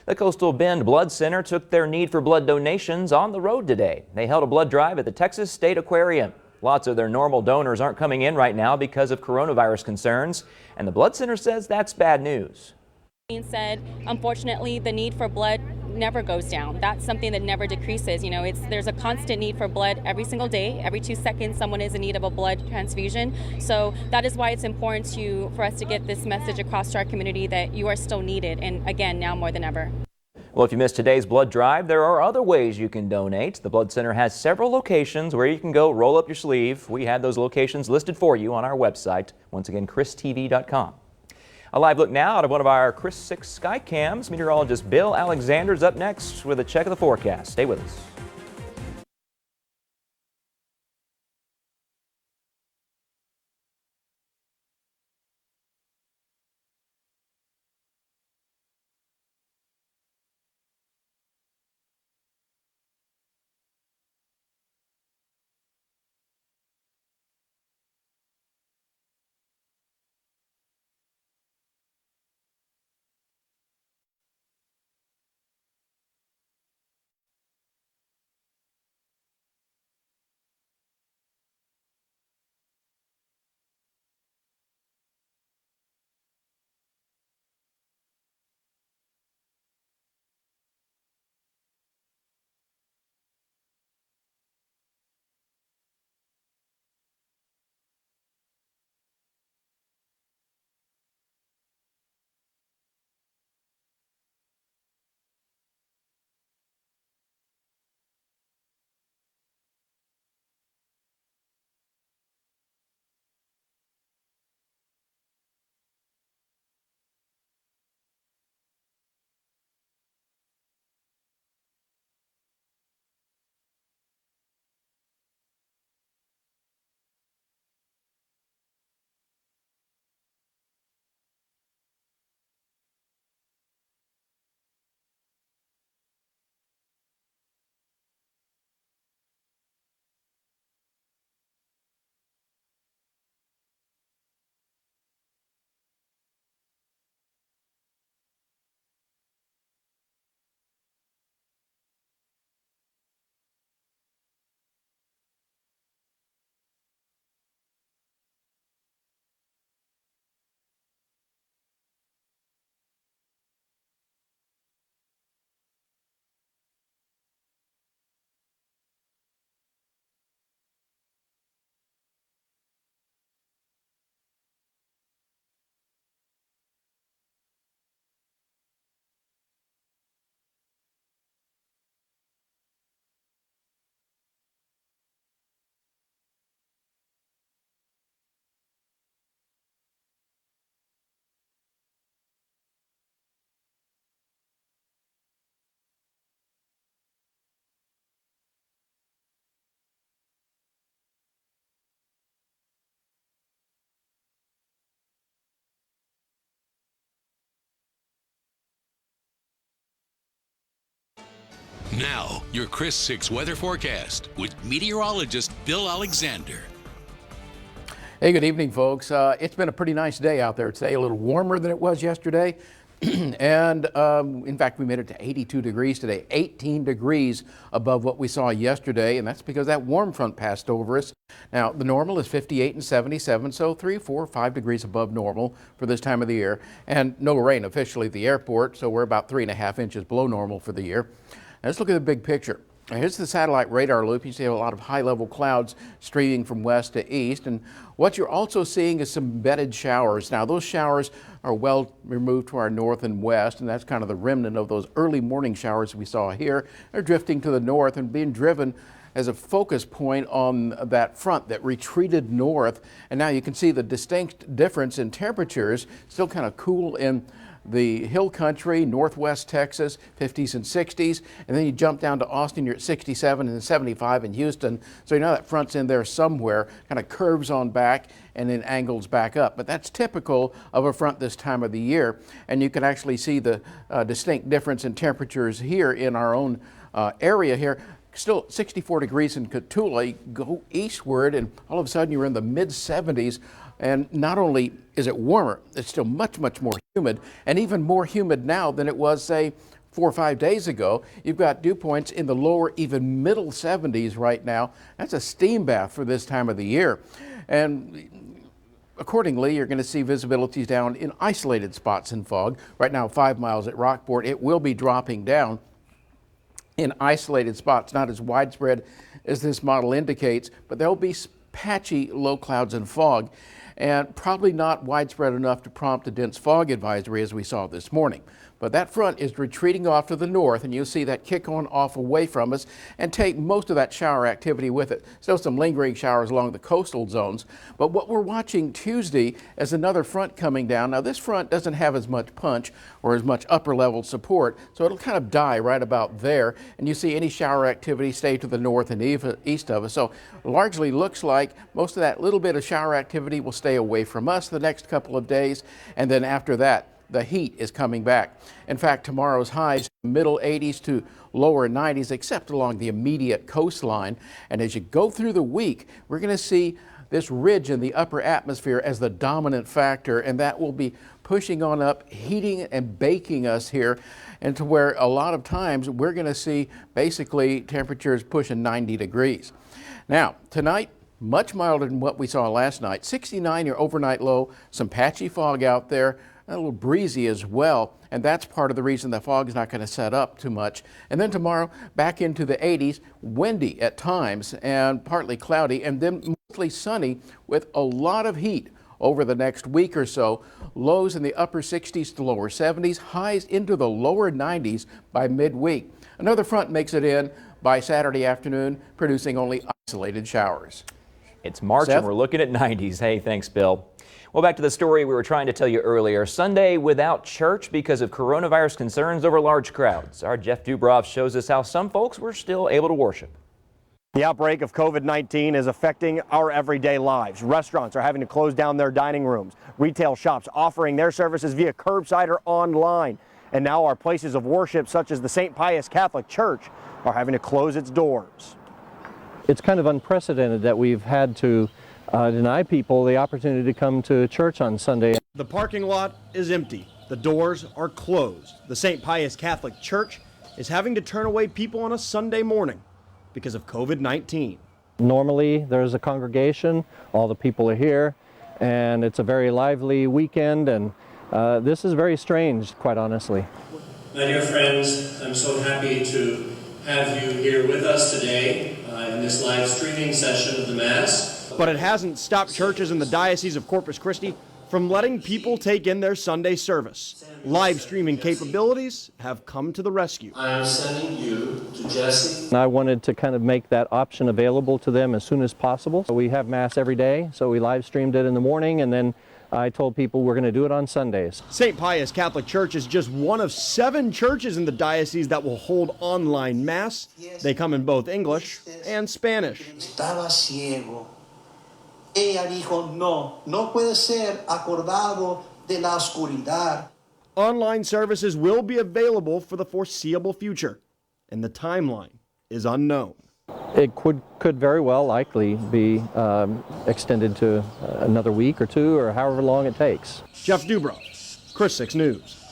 The Coastal Bend Blood Center took their need for blood donations on the road today. They held a blood drive at the Texas State Aquarium. Lots of their normal donors aren't coming in right now because of coronavirus concerns, and the Blood Center says that's bad news. Being said, unfortunately, the need for blood never goes down. That's something that never decreases. You know, there's a constant need for blood every single day. Every 2 seconds, someone is in need of a blood transfusion. So that is why it's important for us to get this message across to our community that you are still needed, and again, now more than ever. Well, if you missed today's blood drive, there are other ways you can donate. The Blood Center has several locations where you can go roll up your sleeve. We have those locations listed for you on our website. Once again, KRISTV.com. A live look now out of one of our KRIS 6 sky cams. Meteorologist Bill Alexander's up next with a check of the forecast. Stay with us. Now, your KRIS 6 weather forecast with meteorologist Bill Alexander. Hey, good evening, folks. It's been a pretty nice day out there today, a little warmer than it was yesterday. And in fact, we made it to 82 degrees today, 18 degrees above what we saw yesterday, and that's because that warm front passed over us. Now, the normal is 58 and 77, so 3, 4, 5 degrees above normal for this time of the year. And no rain officially at the airport, so we're about 3.5 inches below normal for the year. Now, let's look at the big picture. Now, here's the satellite radar loop. You see a lot of high-level clouds streaming from west to east, and what you're also seeing is some embedded showers. Now, those showers are well removed to our north and west, and that's kind of the remnant of those early morning showers we saw here. They're drifting to the north and being driven as a focus point on that front that retreated north, and now you can see the distinct difference in temperatures. Still kind of cool in the hill country, northwest Texas, 50s and 60s, and then you jump down to Austin, you're at 67 and 75 in Houston. So you know that front's in there somewhere, kind of curves on back and then angles back up. But that's typical of a front this time of the year, and you can actually see the distinct difference in temperatures here in our own area here. Still 64 degrees in Cotulla. You go eastward and all of a sudden you're in the mid 70s. And not only is it warmer, it's still much, much more humid, and even more humid now than it was, say, 4 or 5 days ago. You've got dew points in the lower, even middle 70s right now. That's a steam bath for this time of the year. And accordingly, you're going to see visibilities down in isolated spots in fog. Right now, 5 miles at Rockport. It will be dropping down in isolated spots, not as widespread as this model indicates, but there'll be patchy low clouds and fog, and probably not widespread enough to prompt a dense fog advisory as we saw this morning. But that front is retreating off to the north, and you'll see that kick on off away from us and take most of that shower activity with it. Still some lingering showers along the coastal zones. But what we're watching Tuesday is another front coming down. Now, this front doesn't have as much punch or as much upper level support, so it'll kind of die right about there. And you see any shower activity stay to the north and east of us. So largely looks like most of that little bit of shower activity will stay away from us the next couple of days. And then after that, the heat is coming back. In fact, tomorrow's highs middle 80s to lower 90s, except along the immediate coastline. And as you go through the week, we're going to see this ridge in the upper atmosphere as the dominant factor, and that will be pushing on up, heating and baking us here, and to where a lot of times we're going to see basically temperatures pushing 90 degrees. Now, tonight, much milder than what we saw last night. 69 your overnight low, some patchy fog out there, a little breezy as well, and that's part of the reason the fog is not going to set up too much. And then tomorrow, back into the 80s, windy at times and partly cloudy, and then mostly sunny with a lot of heat over the next week or so. Lows in the upper 60s to lower 70s, highs into the lower 90s by midweek. Another front makes it in by Saturday afternoon, producing only isolated showers. It's March Seth? and we're looking at 90s. Hey, thanks, Bill. Well, back to the story we were trying to tell you earlier. Sunday without church because of coronavirus concerns over large crowds. Our Jeff Dubrov shows us how some folks were still able to worship. The outbreak of COVID-19 is affecting our everyday lives. Restaurants are having to close down their dining rooms. Retail shops offering their services via curbside or online. And now our places of worship, such as the St. Pius Catholic Church, are having to close its doors. It's kind of unprecedented that we've had to deny people the opportunity to come to church on Sunday. The parking lot is empty. The doors are closed. The St. Pius Catholic Church is having to turn away people on a Sunday morning because of COVID-19. Normally there's a congregation, all the people are here, and it's a very lively weekend, and this is very strange, quite honestly. My dear friends, I'm so happy to have you here with us today in this live streaming session of the Mass. But it hasn't stopped churches in the Diocese of Corpus Christi from letting people take in their Sunday service. Live streaming capabilities have come to the rescue. I am sending you to Jesse. And I wanted to kind of make that option available to them as soon as possible. So we have Mass every day, so we live streamed it in the morning, and then I told people we're going to do it on Sundays. St. Pius Catholic Church is just one of 7 churches in the diocese that will hold online Mass. They come in both English and Spanish. Estaba ciego. Ella dijo, no, no puede ser acordado de la oscuridad. Online services will be available for the foreseeable future, and the timeline is unknown. It could very well likely be extended to another week or two, or however long it takes. Jeff Dubrov, Chris 6 News.